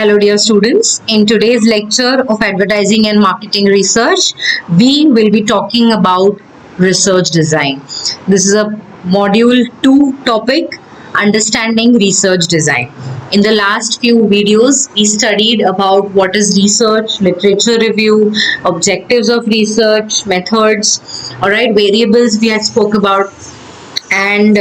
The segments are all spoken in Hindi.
Hello dear students, in today's lecture of advertising and marketing research, we will be talking about research design. This is a module 2 topic, understanding research design. In the last few videos, we studied about what is research, literature review, objectives of research, methods, alright, variables we had spoke about, and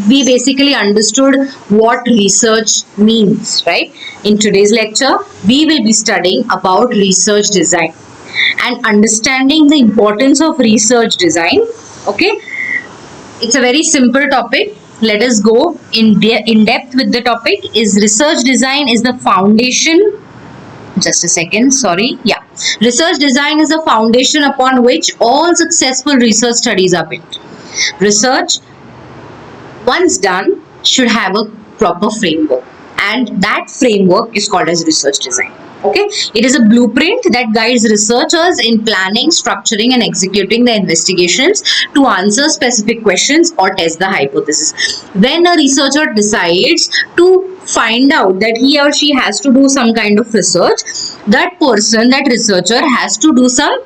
we basically understood what research means, right? In today's lecture, we will be studying about research design and understanding the importance of research design. Okay, it's a very simple topic. Let us go in depth with the topic. Is research design is the foundation. Just a second, sorry. Yeah, research design is the foundation upon which all successful research studies are built. Research, once done, should have a proper framework, and that framework is called as research design. Okay, it is a blueprint that guides researchers in planning, structuring, and executing the investigations to answer specific questions or test the hypothesis. When a researcher decides to find out that he or she has to do some kind of research, that person, that researcher, has to do some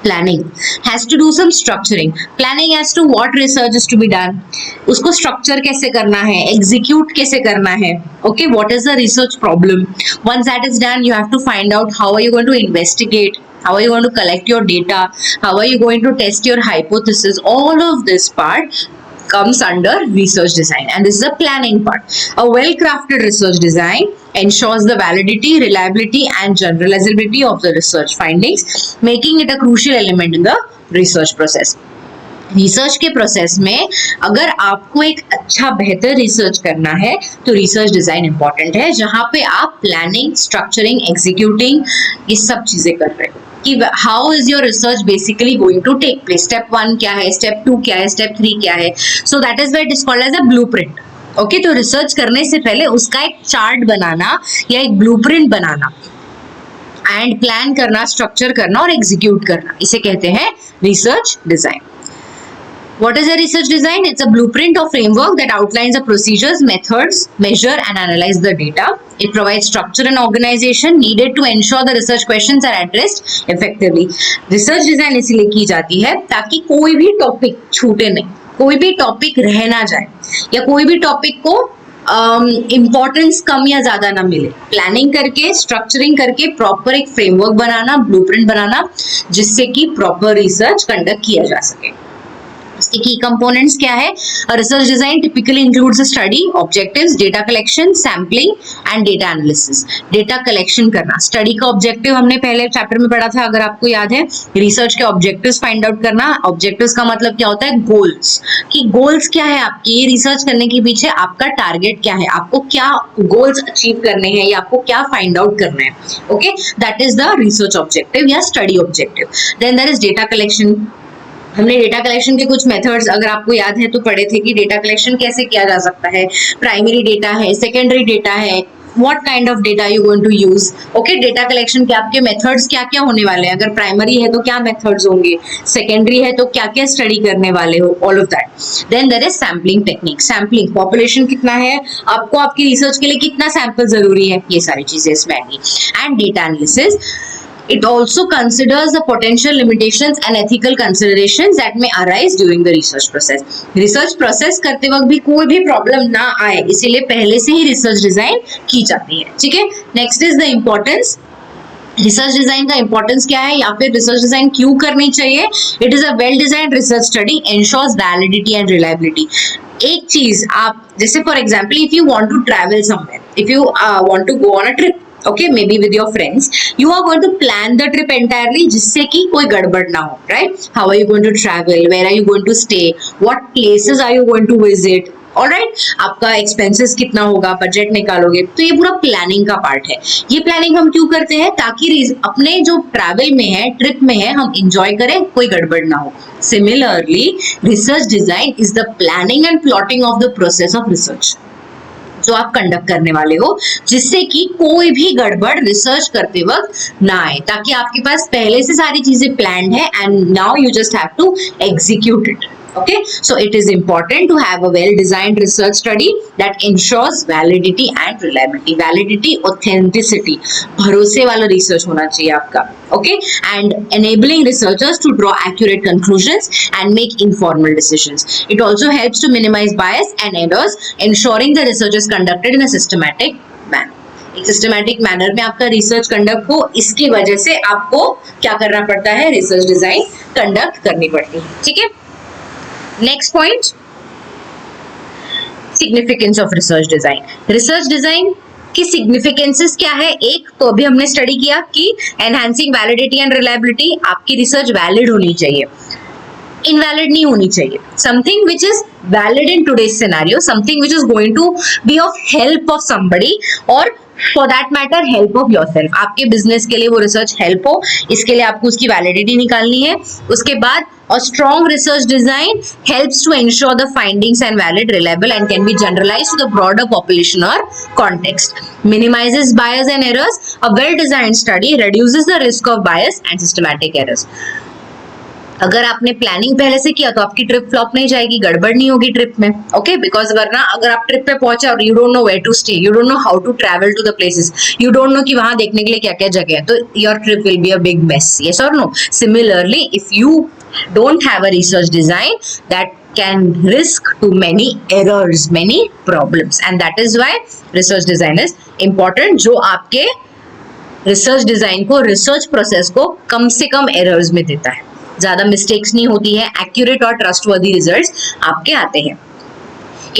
planning, has to do some structuring. Planning as to what research is to be done, उसको structure कैसे करना है, execute कैसे करना है. Okay, what is the research problem? Once that is done, you have to find out how are you going to investigate, how are you going to collect your data, how are you going to test your hypothesis. All of this part comes under research design, and this is a planning part. A well-crafted research design ensures the validity, reliability, and generalizability of the research findings, making it a crucial element in the research process. Research के प्रोसेस में अगर आपको एक अच्छा बेहतर रिसर्च करना है तो रिसर्च डिजाइन इंपॉर्टेंट है, जहां पे आप प्लानिंग, स्ट्रक्चरिंग, एग्जीक्यूटिंग ये सब चीजें कर रहे हो कि how is your research basically going to take place. Step 1 क्या है, स्टेप 2 क्या है, स्टेप 3 क्या है. So that is why it is called as a blueprint. Okay, तो रिसर्च करने से पहले उसका एक चार्ट बनाना या एक ब्लूप्रिंट बनाना एंड प्लान करना, स्ट्रक्चर करना और एग्जीक्यूट करना, इसे कहते हैं research design. What is a research design? It's a blueprint or framework that outlines the procedures, methods, measure and analyze the data. It provides structure and organization needed to ensure the research questions are addressed effectively. Research design इसलिए की जाती है ताकि कोई भी टॉपिक छूटे नहीं, कोई भी टॉपिक रह ना जाए या कोई भी टॉपिक को इम्पोर्टेंस कम या ज्यादा ना मिले. प्लानिंग करके, स्ट्रक्चरिंग करके प्रॉपर एक फ्रेमवर्क बनाना, ब्लूप्रिंट बनाना, जिससे कि प्रॉपर रिसर्च कंडक्ट किया जा सके. इसके की कंपोनेंट्स क्या है? Research design typically includes study, objectives, data collection, sampling and data analysis. Data collection करना, स्टडी का ऑब्जेक्टिव हमने पहले चैप्टर में पढ़ा था, अगर आपको याद है. रिसर्च के ऑब्जेक्टिव्स फाइंड आउट करना. ऑब्जेक्टिव्स का मतलब क्या होता है? गोल्स. कि गोल्स क्या है आपके, ये रिसर्च करने के पीछे आपका टारगेट क्या है, आपको क्या गोल्स अचीव करने हैं या आपको क्या फाइंड आउट करना है. Okay, that is the research objective या study objective. Then there is data collection. हमने डेटा कलेक्शन के कुछ मेथड्स, अगर आपको याद है तो पढ़े थे कि डेटा कलेक्शन कैसे किया जा सकता है. प्राइमरी डेटा है, सेकेंडरी डेटा है, what kind of data you going to use. Okay, data collection के आपके मेथड्स क्या क्या होने वाले हैं. अगर प्राइमरी है तो क्या मेथड्स होंगे, सेकेंडरी है तो क्या क्या स्टडी करने वाले हो, all of that. Then there is sampling technique. Sampling, population कितना है आपको, आपकी रिसर्च के लिए कितना सैंपल जरूरी है, ये सारी चीजें इसमें आएंगी. And data analysis. It also considers the potential limitations and ethical considerations that may arise during the research process. Research process करते वक्त भी कोई भी प्रॉब्लम ना आए, इसीलिए पहले से ही रिसर्च डिजाइन की जाती है. ठीक है, next is the importance. Research design का इंपॉर्टेंस क्या है या फिर रिसर्च डिजाइन क्यों करनी चाहिए? It is a well designed research study ensures validity and reliability. एक चीज आप, जैसे for example, if you want to travel somewhere, if you want to go on a trip, okay, maybe with your friends, you are going to plan the trip entirely जिससे कि कोई गड़बड़ ना हो, right? How are you going to travel? Where are you going to stay? What places are you going to visit? Alright, आपका एक्सपेंसेस कितना होगा, बजट निकालोगे, तो ये पूरा प्लानिंग का पार्ट है. ये प्लानिंग हम क्यों करते हैं? ताकि अपने जो ट्रैवल में है, ट्रिप में है, हम इंजॉय करें, कोई गड़बड़ ना हो. Similarly, research design is the planning and plotting of the process of research जो आप कंडक्ट करने वाले हो, जिससे कि कोई भी गड़बड़ रिसर्च करते वक्त ना आए, ताकि आपके पास पहले से सारी चीजें प्लान्ड है and now you just have to execute it. Okay, so it is important to have a well-designed research study that ensures validity and reliability. Validity, authenticity, भरोसे वाला research होना चाहिए आपका. Okay, and enabling researchers to draw accurate conclusions and make informed decisions. It also helps to minimize bias and errors, ensuring the research is conducted in a systematic manner. एक सिस्टमैटिक मैनर में आपका रिसर्च कंडक्ट हो, इसकी वजह से आपको क्या करना पड़ता है, रिसर्च डिजाइन कंडक्ट करनी पड़ती है. ठीक है. Next point, significance of research design. Research design की सिग्निफिकेंसेस क्या है? एक तो अभी हमने स्टडी किया कि एनहांसिंग वैलिडिटी एंड रिलायबिलिटी, आपकी रिसर्च वैलिड होनी चाहिए, इनवैलिड नहीं होनी चाहिए. Something which is valid in today's scenario, something which is going to be of help of somebody or for that matter help of yourself. आपके बिजनेस के लिए वो रिसर्च हेल्प हो, इसके लिए आपको उसकी वैलिडिटी निकालनी है. उसके बाद a strong research design helps to ensure the findings and valid, reliable and can be generalized to the broader population or context. Minimizes bias and errors. A well designed study reduces the risk of bias and systematic errors. अगर आपने प्लानिंग पहले से किया तो आपकी ट्रिप फ्लॉप नहीं जाएगी, गड़बड़ नहीं होगी ट्रिप में. ओके, बिकॉज वरना अगर आप ट्रिप पे पहुंचे और you don't know where to stay, you don't know how to travel to the places, you don't know कि वहां देखने के लिए क्या क्या जगह है, तो your trip will be a big mess. Yes or no? Similarly, if you don't have a research design, that can risk to many errors, many problems, and that is why research design is important, जो आपके research design को, research process को कम से कम errors में देता है, ज्यादा mistakes नहीं होती है, accurate और trustworthy results आपके आते हैं.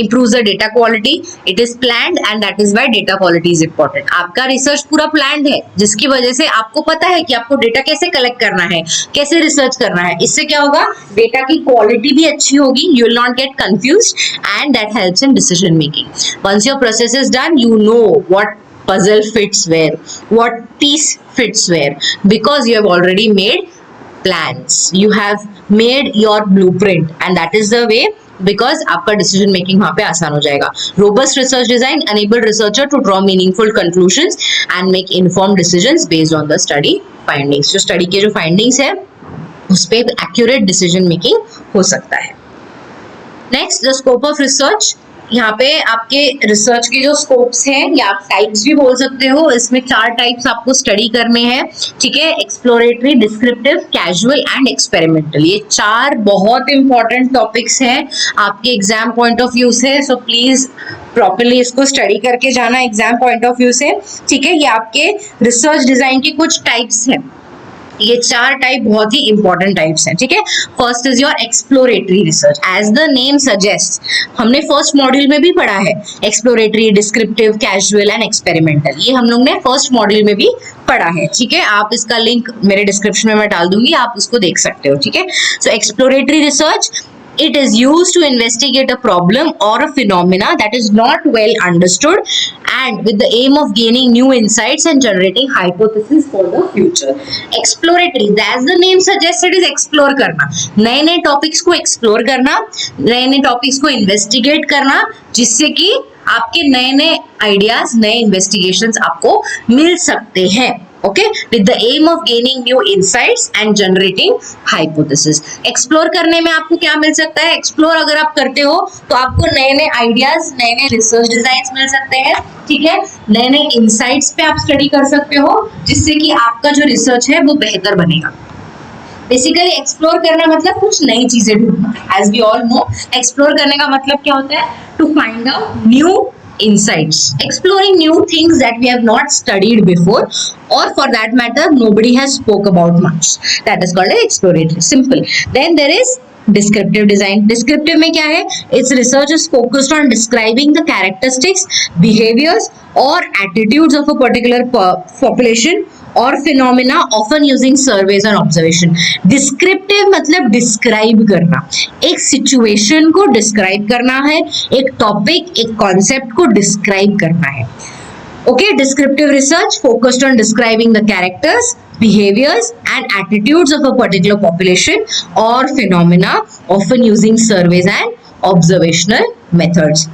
Improves the data quality. It is planned and that is why data quality is important. आपका रिसर्च पूरा प्लान्ड है, जिसकी वजह से आपको पता है कि आपको डेटा कैसे कलेक्ट करना है, कैसे रिसर्च करना है. इससे क्या होगा, डेटा की क्वालिटी भी अच्छी होगी, you will not get confused and that helps in decision making. Once your process is done, you know what puzzle fits where, what piece fits where, because you have already made plans, you have made your blueprint and that is the way, because आपका डिसीजन मेकिंग वहां पे आसान हो जाएगा. Robust research design enable researcher to draw meaningful conclusions and make informed decisions based on the study findings. जो स्टडी के जो फाइंडिंग्स है उस पे एक्यूरेट डिसीजन मेकिंग हो सकता है. Next, the scope of research. यहाँ पे आपके रिसर्च के जो स्कोप्स हैं या आप टाइप्स भी बोल सकते हो, इसमें 4 टाइप्स आपको स्टडी करने हैं. ठीक है, exploratory, descriptive, casual and experimental. ये 4 बहुत इंपॉर्टेंट टॉपिक्स हैं आपके एग्जाम पॉइंट ऑफ व्यू से, सो प्लीज प्रॉपरली इसको स्टडी करके जाना एग्जाम पॉइंट ऑफ व्यू से. ठीक है, ये आपके रिसर्च डिजाइन के कुछ टाइप्स हैं. ये 4 टाइप बहुत ही इंपॉर्टेंट टाइप्स हैं. ठीक है, first is your exploratory research. As the name suggest, हमने फर्स्ट मॉड्यूल में भी पढ़ा है exploratory, descriptive, casual and experimental. ये हम लोग ने फर्स्ट मॉड्यूल में भी पढ़ा है. ठीक है, आप इसका लिंक मेरे डिस्क्रिप्शन में मैं डाल दूंगी, आप उसको देख सकते हो. ठीक है, so exploratory research, it is used to investigate a problem or a phenomena that is not well understood and with the aim of gaining new insights and generating hypotheses for the future. Exploratory, as the name suggests, it is explore करना, नए नए टॉपिक्स को एक्सप्लोर करना, नए नए टॉपिक्स को इन्वेस्टिगेट करना, जिससे कि आपके नए नए आइडियाज, नए इन्वेस्टिगेशंस आपको मिल सकते हैं. Okay, with the aim of gaining new insights and generating hypothesis. Explore करने में आपको क्या मिल सकता है? एक्सप्लोर अगर आप करते हो तो आपको नए नए आइडियाज, नए नए रिसर्च डिजाइन्स मिल सकते हैं. ठीक है, नए नए इंसाइट्स पे आप स्टडी कर सकते हो, जिससे कि आपका जो रिसर्च है वो बेहतर बनेगा. बेसिकली एक्सप्लोर करना मतलब कुछ नई चीजें ढूंढना. As we all know, explore करने का मतलब क्या होता है? To find out new insights, exploring new things that we have not studied before, or for that matter nobody has spoke about much. That is called exploratory. Simple. Then there is descriptive design. Descriptive में क्या है? Its research is focused on describing the characteristics, behaviors or attitudes of a particular population और phenomena, often using surveys and observation. Descriptive मतलब डिस्क्राइब करना, एक सिचुएशन को डिस्क्राइब करना है, एक टॉपिक, एक कॉन्सेप्ट को डिस्क्राइब करना है. Okay, descriptive research focused on describing the characters, behaviors and attitudes of a particular population or phenomena, often using surveys and observational methods.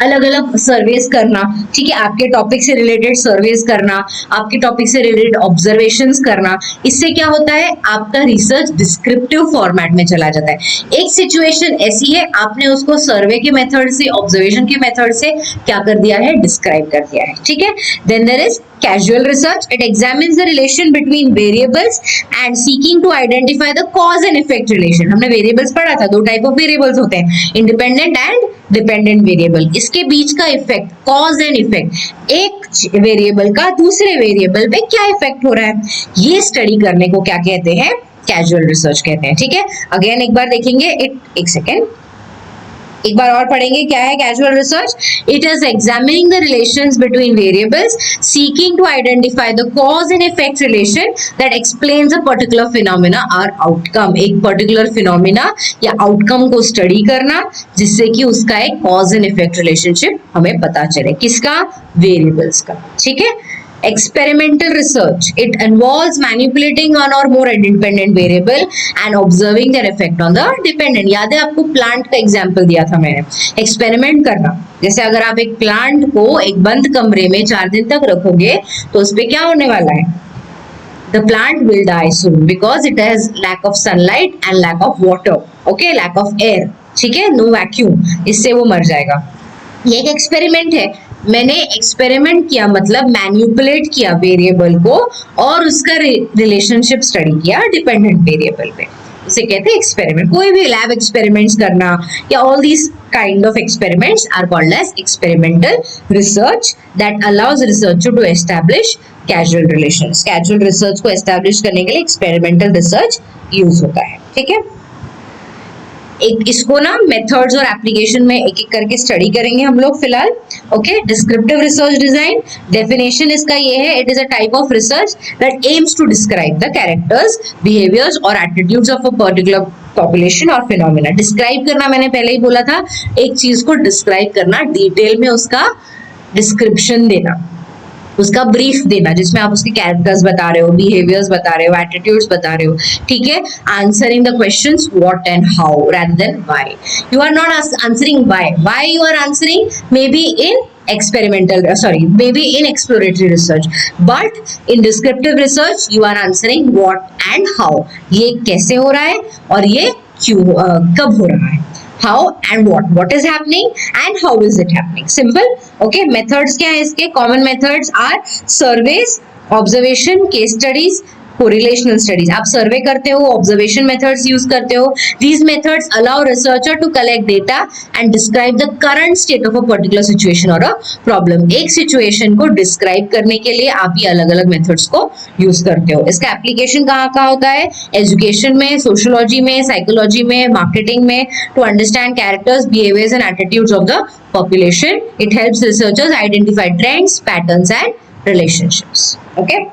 अलग अलग सर्वेस करना, ठीक है, आपके टॉपिक से रिलेटेड सर्वेस करना, आपके टॉपिक से रिलेटेड ऑब्जर्वेशंस करना, इससे क्या होता है, आपका रिसर्च डिस्क्रिप्टिव फॉर्मेट में चला जाता है। एक सिचुएशन ऐसी है, आपने उसको सर्वे के मेथड से, ऑब्जर्वेशन के मेथड से क्या कर दिया है, डिस्क्राइब कर दिया है, ठीक है। Then there is casual research. It examines the relation between variables and seeking to identify the cause and effect relation. हमने variables पढ़ा था, दो type of variables होते हैं, independent and dependent variable. इसके बीच का effect, cause and effect, एक variable का दूसरे variable पे क्या effect हो रहा है, ये study करने को क्या कहते हैं, casual research कहते हैं, ठीक है। Again एक बार देखेंगे, एक सेकेंड, एक बार और पढ़ेंगे क्या है casual research. It is examining the relations between variables, seeking to identify the cause and effect relation that explains a particular phenomena और आउटकम। एक पर्टिकुलर फिनोमेना या आउटकम को स्टडी करना जिससे कि उसका एक कॉज एंड इफेक्ट रिलेशनशिप हमें पता चले, किसका, वेरिएबल्स का, ठीक है। Experimental research, it involves manipulating one or more independent variable and observing their effect on the dependent. याद है आपको प्लांट का एग्जांपल दिया था मैंने, एक्सपेरिमेंट करना, जैसे अगर आप एक प्लांट को एक बंद कमरे में 4 दिन तक रखोगे तो उस पे क्या होने वाला है, the plant will die soon because it has lack of sunlight and lack of water, okay, lack of air, ठीक है, no vacuum, इससे वो मर जाएगा। ये एक एक्सपेरिमेंट है, मैंने एक्सपेरिमेंट किया मतलब मैनिपुलेट किया वेरिएबल को और उसका रिलेशनशिप स्टडी किया डिपेंडेंट वेरिएबल पे, उसे कहते हैं एक्सपेरिमेंट। कोई भी लैब एक्सपेरिमेंट्स करना या all these kind of experiments are called as experimental research that allows researcher to establish casual relations. Casual research को एस्टैब्लिश करने के लिए एक्सपेरिमेंटल रिसर्च यूज होता है, ठीक है। एक इसको ना मेथड्स और एप्लीकेशन में एक एक करके स्टडी करेंगे हम लोग फिलहाल, okay. Descriptive research design, definition इसका ये है, it is a type of research that aims to describe the characters, behaviours और attitudes of a particular population और फिनोमेना। डिस्क्राइब करना मैंने पहले ही बोला था, एक चीज को डिस्क्राइब करना, डिटेल में उसका डिस्क्रिप्शन देना, उसका ब्रीफ देना जिसमें आप उसके कैरेक्टर्स बता रहे हो, बिहेवियर्स बता रहे हो, एटीट्यूड्स बता रहे हो, ठीक है। Answering the questions what and how rather than why. You are not answering why you are answering maybe in maybe in exploratory research, but in descriptive research you are answering what and how. ये कैसे हो रहा है और ये क्यों, कब हो रहा है, how and what is happening and how is it happening. Simple, okay. Methods क्या है इसके, common methods are surveys, observation, case studies, correlational studies. आप सर्वे करते हो, ऑब्जर्वेशन मेथड्स यूज करते हो. These methods allow researcher to collect data and describe the current state of a particular situation or a problem. एक सिचुएशन को डिस्क्राइब करने के लिए आप ये अलग अलग मेथड्स को यूज करते हो. इसका एप्लीकेशन कहाँ कहाँ होता है? एजुकेशन में, सोशियोलॉजी में, साइकोलॉजी में, मार्केटिंग में, to understand characters, behaviours and attitudes of the population. It helps researchers identify trends, patterns and relationships. Okay.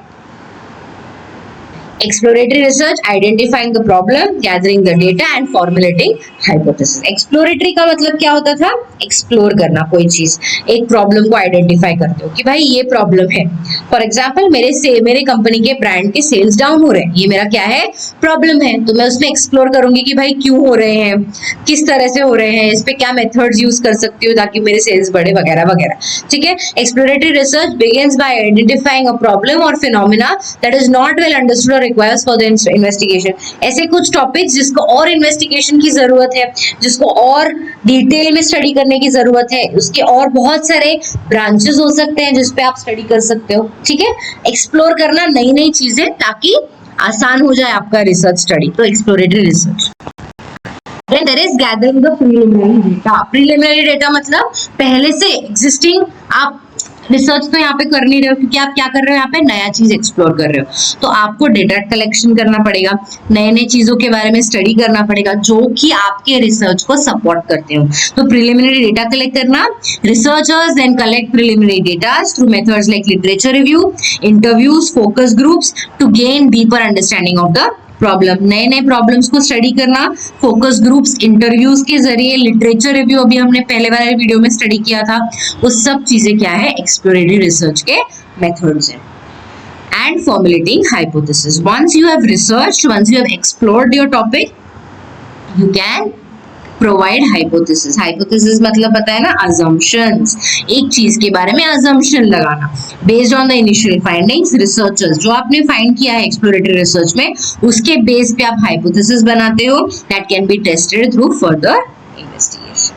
Exploratory research, identifying the problem, gathering the data and formulating hypothesis. Exploratory का मतलब क्या होता था? एक्सप्लोर करना कोई चीज, एक प्रॉब्लम को आइडेंटिफाई करते हो कि भाई ये प्रॉब्लम है. फॉर एग्जाम्पल मेरे कंपनी के ब्रांड के सेल्स डाउन हो रहे हैं, ये मेरा क्या है? प्रॉब्लम है. तो मैं उसमें एक्सप्लोर करूंगी कि भाई क्यों हो रहे हैं, किस तरह से हो रहे हैं, इस पे क्या मेथड्स यूज कर सकती हूँ ताकि मेरे सेल्स बढ़े वगैरह वगैरह. ठीक है. Exploratory research begins by identifying a problem और phenomena that is not well understood और रिक्वायर्स फॉर द इन्वेस्टिगेशन. ऐसे कुछ टॉपिक्स जिसको और इन्वेस्टिगेशन की जरूरत है, जिसको और डिटेल में स्टडी करने की जरूरत है, उसके और बहुत सारे ब्रांचेस हो सकते हैं जिसपे आप स्टडी कर सकते हो. ठीक है. एक्सप्लोर करना नई नई चीजें ताकि आसान हो जाए आपका रिसर्च स्टडी. तो exploratory research. Then there is gathering the preliminary data. Preliminary data मतलब पहले से existing आप रिसर्च तो यहाँ पे कर नहीं रहे हो क्योंकि आप क्या कर रहे हो, यहाँ पे नया चीज एक्सप्लोर कर रहे हो. तो आपको डेटा कलेक्शन करना पड़ेगा, नए नए चीजों के बारे में स्टडी करना पड़ेगा जो कि आपके रिसर्च को सपोर्ट करते हो. तो प्रिलिमिनरी डेटा कलेक्ट करना. Researchers then collect preliminary data through methods like literature review, interviews, focus groups to gain deeper understanding of the problem. नए नए प्रॉब्लम्स को स्टडी करना, फोकस ग्रुप्स, इंटरव्यूज के जरिए, लिटरेचर रिव्यू अभी हमने पहले वाले वीडियो में स्टडी किया था. वो सब चीजें क्या है? एक्सप्लोरेटरी रिसर्च के मेथड्स हैं. And formulating hypothesis. once you have researched, once you have explored your topic, you can provide hypothesis. Hypothesis मतलब पता है ना, assumptions. एक चीज के बारे में assumption लगाना based on the initial findings. Researchers जो आपने फाइंड किया है एक्सप्लोरेटरी रिसर्च में, उसके बेस पे आप हाइपोथेसिस बनाते हो that can be tested through further investigation.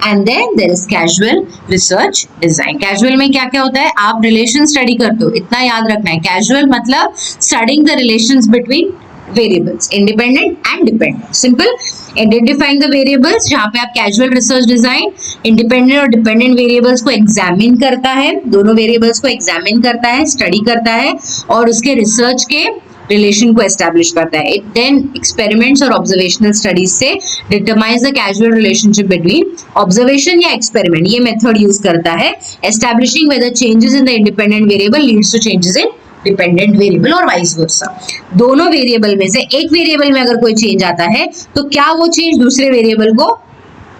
And then there is casual research design. Casual में क्या क्या होता है, आप रिलेशन स्टडी करते हो, इतना याद रखना है. कैजुअल मतलब studying the relations between variables, independent and dependent. Simple. Identifying the variables, जहाँ पे आप casual research design independent और dependent variables को examine करता है, दोनों variables को examine करता है, study करता है और उसके research के relation को establish करता है. It then experiments और observational studies से determines the causal relationship between observation या experiment, ये method use करता है, establishing whether changes in the independent variable leads to changes in dependent variable और वाइस वर्सा. दोनों वेरिएबल में से एक वेरिएबल में अगर कोई चेंज आता है तो क्या वो चेंज दूसरे वेरिएबल को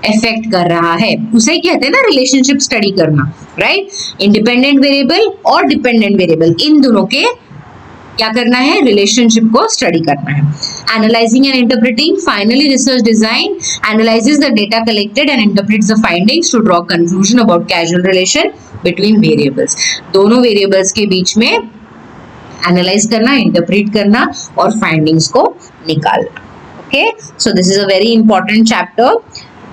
इफेक्ट कर रहा है, उसे कहते हैं ना रिलेशनशिप स्टडी करना, राइट. इंडिपेंडेंट वेरिएबल और डिपेंडेंट वेरिएबल, इन दोनों के क्या करना है, रिलेशनशिप को स्टडी करना है. Analysing and interpreting. Finally research design analyses the data collected and interprets the findings to draw conclusion about casual relation between variables. दोनों वेरिएबल्स के बीच में एनालाइज करना, इंटरप्रेट करना और फाइंडिंग्स को निकालना. Okay, so this is a very important chapter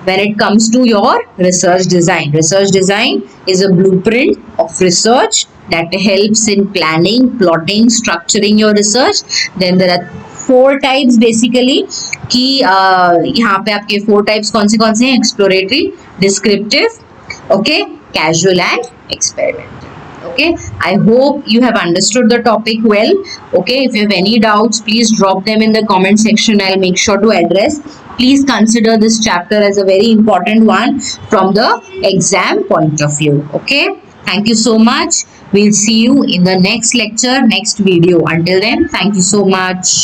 when it comes to your research design. Research design is a blueprint of research that helps in planning, plotting, structuring your research. Then there are 4 types basically कि यहाँ पे आपके 4 types कौन से हैं, exploratory, descriptive, okay, casual and experimental. Okay, I hope you have understood the topic well. Okay, if you have any doubts, please drop them in the comment section. I'll make sure to address. Please consider this chapter as a very important one from the exam point of view. Okay, thank you so much. We'll see you in the next lecture, next video. Until then, thank you so much.